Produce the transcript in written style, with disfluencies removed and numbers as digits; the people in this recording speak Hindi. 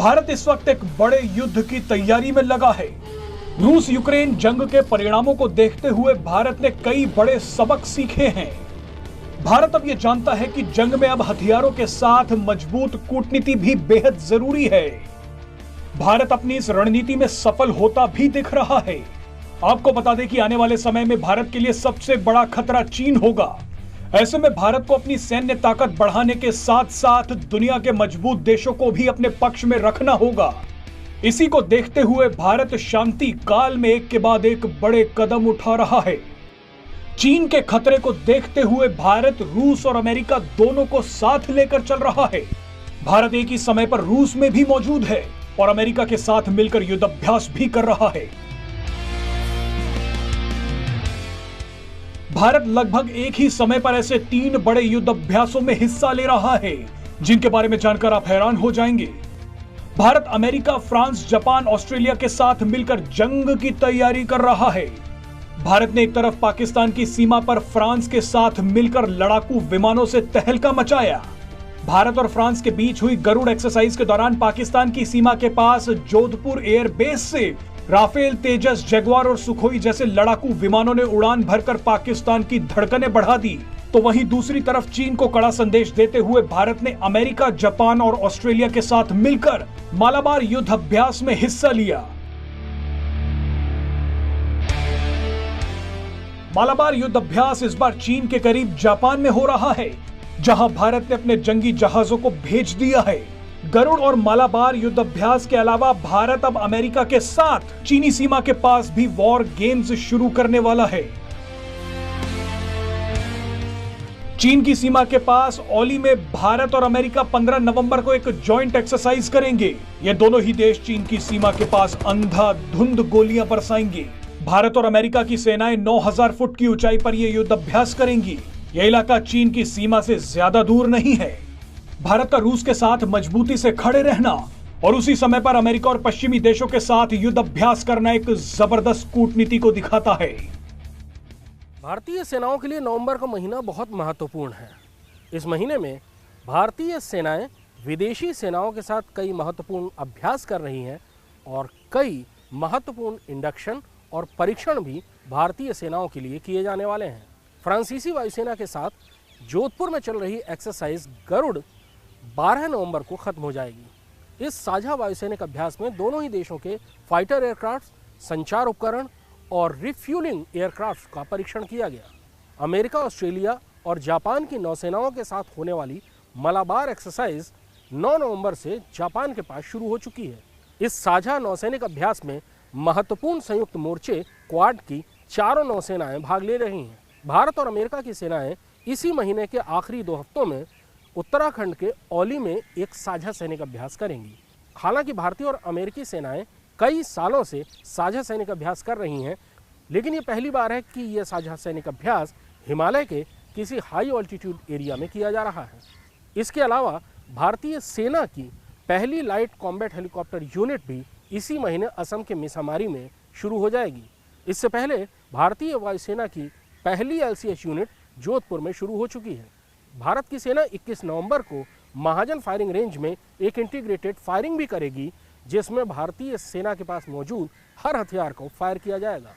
भारत इस वक्त एक बड़े युद्ध की तैयारी में लगा है। रूस यूक्रेन जंग के परिणामों को देखते हुए भारत ने कई बड़े सबक सीखे हैं। भारत अब यह जानता है कि जंग में अब हथियारों के साथ मजबूत कूटनीति भी बेहद जरूरी है। भारत अपनी इस रणनीति में सफल होता भी दिख रहा है। आपको बता दें कि आने वाले समय में भारत के लिए सबसे बड़ा खतरा चीन होगा। ऐसे में भारत को अपनी सैन्य ताकत बढ़ाने के साथ साथ दुनिया के मजबूत देशों को भी अपने पक्ष में रखना होगा। इसी को देखते हुए भारत शांति काल में एक के बाद एक बड़े कदम उठा रहा है। चीन के खतरे को देखते हुए भारत रूस और अमेरिका दोनों को साथ लेकर चल रहा है। भारत एक ही समय पर रूस में भी मौजूद है और अमेरिका के साथ मिलकर युद्धाभ्यास भी कर रहा है। भारत लगभग एक ही समय पर ऐसे 3 बड़े युद्धाभ्यासों में हिस्सा ले रहा है, जिनके बारे में जानकर आप हैरान हो जाएंगे। Bharat America, France, Japan, Australia के साथ मिलकर जंग की तैयारी कर रहा है। भारत ने एक तरफ पाकिस्तान की सीमा पर फ्रांस के साथ मिलकर लड़ाकू विमानों से तहलका मचाया। भारत और फ्रांस के बीच हुई गरुड़ एक्सरसाइज के दौरान पाकिस्तान की सीमा के पास जोधपुर एयरबेस से राफेल, तेजस, जगुआर और सुखोई जैसे लड़ाकू विमानों ने उड़ान भरकर पाकिस्तान की धड़कनें बढ़ा दी। तो वहीं दूसरी तरफ चीन को कड़ा संदेश देते हुए भारत ने अमेरिका, जापान और ऑस्ट्रेलिया के साथ मिलकर मालाबार युद्ध अभ्यास में हिस्सा लिया। मालाबार युद्ध अभ्यास इस बार चीन के करीब जापान में हो रहा है, जहां भारत ने अपने जंगी जहाजों को भेज दिया है। गरुड़ और मालाबार युद्ध अभ्यास के अलावा भारत अब अमेरिका के साथ चीनी सीमा के पास भी वॉर गेम्स शुरू करने वाला है। चीन की सीमा के पास औली में भारत और अमेरिका 15 नवंबर को एक जॉइंट एक्सरसाइज करेंगे। ये दोनों ही देश चीन की सीमा के पास अंधाधुंध गोलियां बरसाएंगे। भारत और अमेरिका की सेनाएं 9000 फुट की ऊंचाई पर यह युद्ध अभ्यास करेंगी। यह इलाका चीन की सीमा से ज्यादा दूर नहीं है। भारत का रूस के साथ मजबूती से खड़े रहना और उसी समय पर अमेरिका और पश्चिमी देशों के साथ युद्ध अभ्यास करना एक जबरदस्त कूटनीति को दिखाता है। भारतीय सेनाओं के लिए नवंबर का महीना बहुत महत्वपूर्ण है। इस महीने में भारतीय सेनाएं विदेशी सेनाओं के साथ कई महत्वपूर्ण अभ्यास कर रही हैं और कई महत्वपूर्ण इंडक्शन और परीक्षण भी भारतीय सेनाओं के लिए किए जाने वाले हैं। फ्रांसीसी वायुसेना के साथ जोधपुर में चल रही एक्सरसाइज गरुड़ 12 नवंबर को खत्म हो जाएगी। इस साझा वायुसैनिक अभ्यास में दोनों ही देशों के फाइटर एयरक्राफ्ट, संचार उपकरण और रिफ्यूलिंग एयरक्राफ्ट का परीक्षण किया गया। अमेरिका, ऑस्ट्रेलिया और जापान की नौसेनाओं के साथ होने वाली मालाबार एक्सरसाइज 9 नवंबर से जापान के पास शुरू हो चुकी है। इस साझा नौसैनिक अभ्यास में महत्वपूर्ण संयुक्त मोर्चे क्वाड की 4 नौसेनाएं भाग ले रही हैं। भारत और अमेरिका की सेनाएं इसी महीने के आखिरी 2 हफ्तों में उत्तराखंड के औली में एक साझा सैनिक अभ्यास करेंगी। हालांकि भारतीय और अमेरिकी सेनाएं कई सालों से साझा सैनिक अभ्यास कर रही हैं, लेकिन ये पहली बार है कि यह साझा सैनिक अभ्यास हिमालय के किसी हाई ऑल्टीट्यूड एरिया में किया जा रहा है। इसके अलावा भारतीय सेना की पहली लाइट कॉम्बैट हेलीकॉप्टर यूनिट भी इसी महीने असम के मिसामारी में शुरू हो जाएगी। इससे पहले भारतीय वायुसेना की पहली LCH यूनिट जोधपुर में शुरू हो चुकी है। भारत की सेना 21 नवंबर को महाजन फायरिंग रेंज में एक इंटीग्रेटेड फायरिंग भी करेगी, जिसमें भारतीय सेना के पास मौजूद हर हथियार को फायर किया जाएगा।